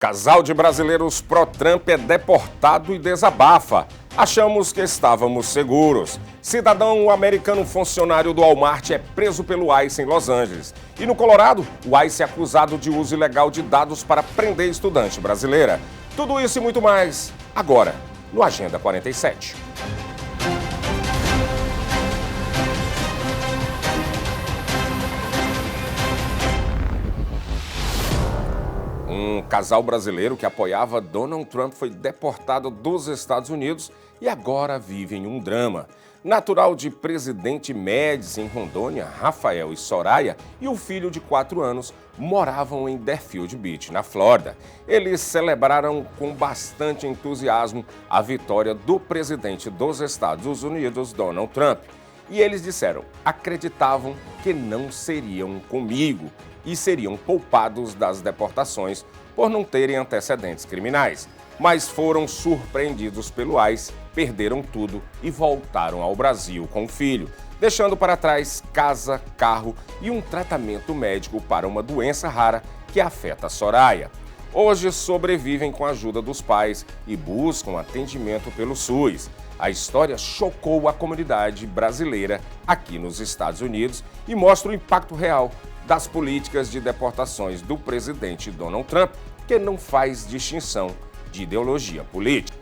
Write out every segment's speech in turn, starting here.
Casal de brasileiros pró-Trump é deportado e desabafa. Achamos que estávamos seguros. Cidadão americano funcionário do Walmart é preso pelo ICE em Los Angeles. E no Colorado, o ICE é acusado de uso ilegal de dados para prender estudante brasileira. Tudo isso e muito mais, agora, no Agenda 47. Um casal brasileiro que apoiava Donald Trump foi deportado dos Estados Unidos e agora vive em um drama. Natural de Presidente Médici, em Rondônia, Rafael e Soraya e o filho de 4 anos moravam em Deerfield Beach, na Flórida. Eles celebraram com bastante entusiasmo a vitória do presidente dos Estados Unidos, Donald Trump. E eles disseram, acreditavam que não seriam comigo e seriam poupados das deportações por não terem antecedentes criminais. Mas foram surpreendidos pelo ICE, perderam tudo e voltaram ao Brasil com o filho, deixando para trás casa, carro e um tratamento médico para uma doença rara que afeta a Soraya. Hoje sobrevivem com a ajuda dos pais e buscam atendimento pelo SUS. A história chocou a comunidade brasileira aqui nos Estados Unidos e mostra o impacto real das políticas de deportações do presidente Donald Trump, que não faz distinção de ideologia política.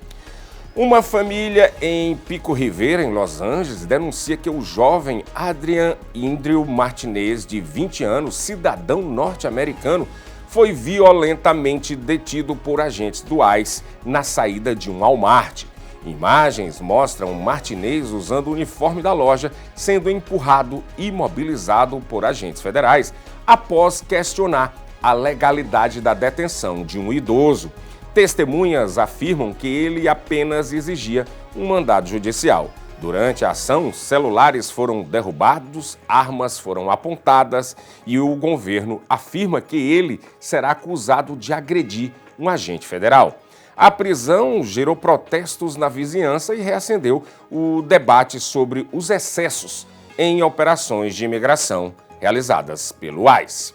Uma família em Pico Rivera, em Los Angeles, denuncia que o jovem Adrian Indrio Martinez, de 20 anos, cidadão norte-americano, foi violentamente detido por agentes do ICE na saída de um Walmart. Imagens mostram Martinez usando o uniforme da loja sendo empurrado e imobilizado por agentes federais após questionar a legalidade da detenção de um idoso. Testemunhas afirmam que ele apenas exigia um mandado judicial. Durante a ação, celulares foram derrubados, armas foram apontadas e o governo afirma que ele será acusado de agredir um agente federal. A prisão gerou protestos na vizinhança e reacendeu o debate sobre os excessos em operações de imigração realizadas pelo ICE.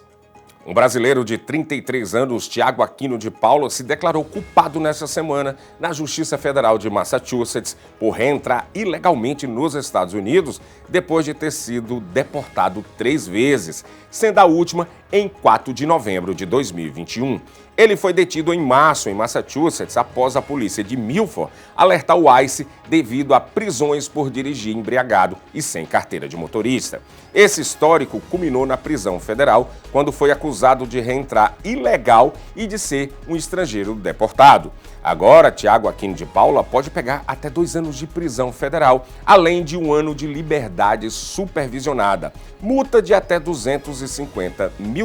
Um brasileiro de 33 anos, Tiago Aquino de Paula, se declarou culpado nesta semana na Justiça Federal de Massachusetts por reentrar ilegalmente nos Estados Unidos depois de ter sido deportado 3 vezes, sendo a última em 4 de novembro de 2021. Ele foi detido em março em Massachusetts após a polícia de Milford alertar o ICE devido a prisões por dirigir embriagado e sem carteira de motorista. Esse histórico culminou na prisão federal quando foi acusado de reentrar ilegal e de ser um estrangeiro deportado. Agora, Tiago Aquino de Paula pode pegar até 2 anos de prisão federal, além de 1 ano de liberdade supervisionada, multa de até $250 mil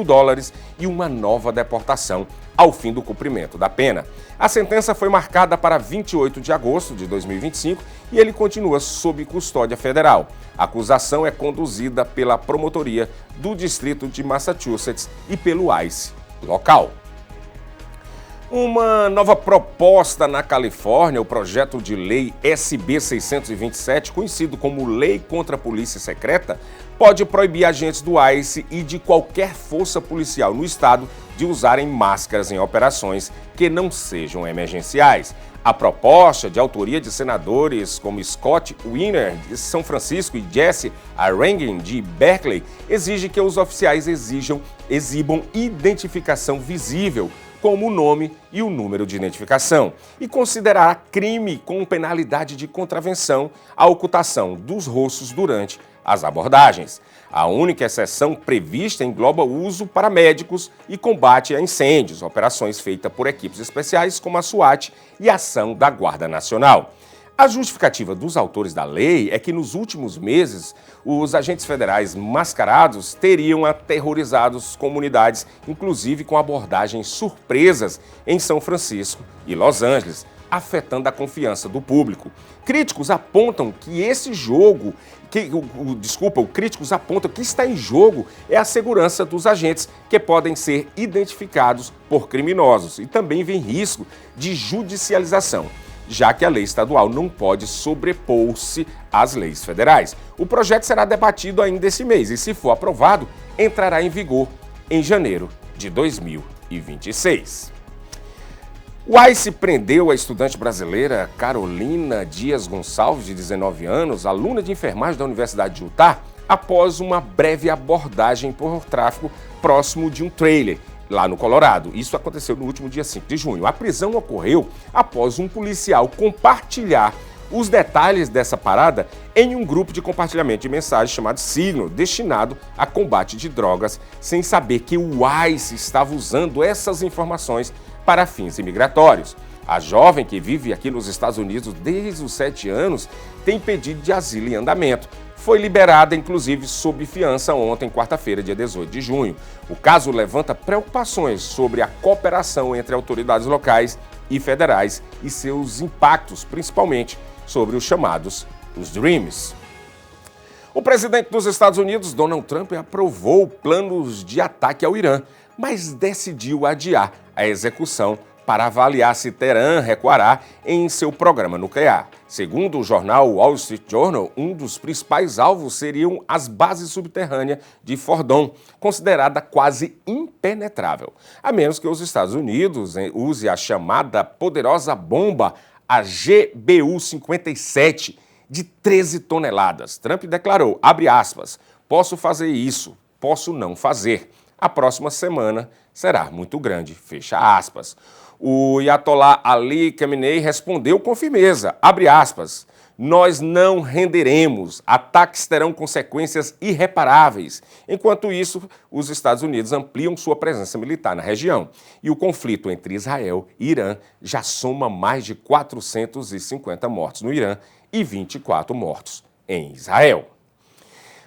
e uma nova deportação ao fim do cumprimento da pena. A sentença foi marcada para 28 de agosto de 2025 e ele continua sob custódia federal. A acusação é conduzida pela Promotoria do Distrito de Massachusetts e pelo ICE local. Uma nova proposta na Califórnia, o projeto de lei SB 627, conhecido como Lei contra a Polícia Secreta, pode proibir agentes do ICE e de qualquer força policial no estado de usarem máscaras em operações que não sejam emergenciais. A proposta, de autoria de senadores como Scott Wiener, de São Francisco, e Jesse Aranguin, de Berkeley, exige que os oficiais exibam identificação visível, como o nome e o número de identificação, e considerará crime com penalidade de contravenção a ocultação dos rostos durante as abordagens. A única exceção prevista engloba o uso para médicos e combate a incêndios, operações feitas por equipes especiais como a SWAT e a ação da Guarda Nacional. A justificativa dos autores da lei é que nos últimos meses, os agentes federais mascarados teriam aterrorizado comunidades, inclusive com abordagens surpresas em São Francisco e Los Angeles, afetando a confiança do público. Críticos apontam que críticos apontam que está em jogo é a segurança dos agentes, que podem ser identificados por criminosos, e também vem risco de judicialização, já que a lei estadual não pode sobrepor-se às leis federais. O projeto será debatido ainda esse mês e, se for aprovado, entrará em vigor em janeiro de 2026. O ICE prendeu a estudante brasileira Carolina Dias Gonçalves, de 19 anos, aluna de enfermagem da Universidade de Utah, após uma breve abordagem por tráfico próximo de um trailer, lá no Colorado. Isso aconteceu no último dia 5 de junho. A prisão ocorreu após um policial compartilhar os detalhes dessa parada em um grupo de compartilhamento de mensagens chamado Signal, destinado a combate de drogas, sem saber que o ICE estava usando essas informações para fins imigratórios. A jovem, que vive aqui nos Estados Unidos desde os 7 anos, tem pedido de asilo em andamento. Foi liberada, inclusive, sob fiança ontem, quarta-feira, dia 18 de junho. O caso levanta preocupações sobre a cooperação entre autoridades locais e federais e seus impactos, principalmente sobre os chamados os Dreams. O presidente dos Estados Unidos, Donald Trump, aprovou planos de ataque ao Irã, mas decidiu adiar a execução para avaliar se Teherã recuará em seu programa nuclear. Segundo o jornal Wall Street Journal, um dos principais alvos seriam as bases subterrâneas de Fordon, considerada quase impenetrável, a menos que os Estados Unidos use a chamada poderosa bomba, a GBU-57, de 13 toneladas. Trump declarou, abre aspas, posso fazer isso, posso não fazer. A próxima semana será muito grande, fecha aspas. O Ayatollah Ali Khamenei respondeu com firmeza, abre aspas, nós não renderemos, ataques terão consequências irreparáveis. Enquanto isso, os Estados Unidos ampliam sua presença militar na região. E o conflito entre Israel e Irã já soma mais de 450 mortos no Irã e 24 mortos em Israel.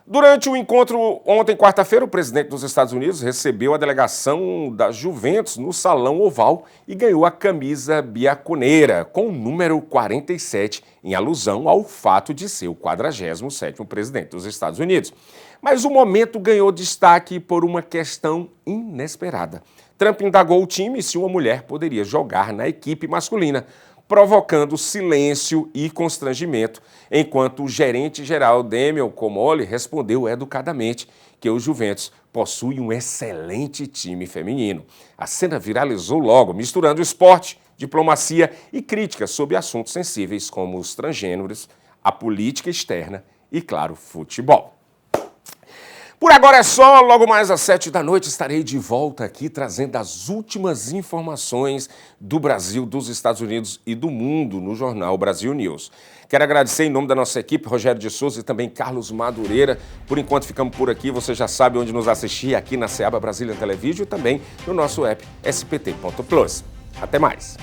Durante o encontro ontem, quarta-feira, o presidente dos Estados Unidos recebeu a delegação da Juventus no Salão Oval e ganhou a camisa biaconeira com o número 47, em alusão ao fato de ser o 47º presidente dos Estados Unidos. Mas o momento ganhou destaque por uma questão inesperada. Trump indagou o time se uma mulher poderia jogar na equipe masculina, provocando silêncio e constrangimento, enquanto o gerente-geral Damian Comolli respondeu educadamente que o Juventus possui um excelente time feminino. A cena viralizou logo, misturando esporte, diplomacia e críticas sobre assuntos sensíveis como os transgêneros, a política externa e, claro, futebol. Por agora é só, logo mais às 7 da noite estarei de volta aqui trazendo as últimas informações do Brasil, dos Estados Unidos e do mundo no Jornal Brasil News. Quero agradecer em nome da nossa equipe, Rogério de Souza e também Carlos Madureira. Por enquanto ficamos por aqui, você já sabe onde nos assistir, aqui na Seaba Brasília Televídeo e também no nosso app spt.plus. Até mais!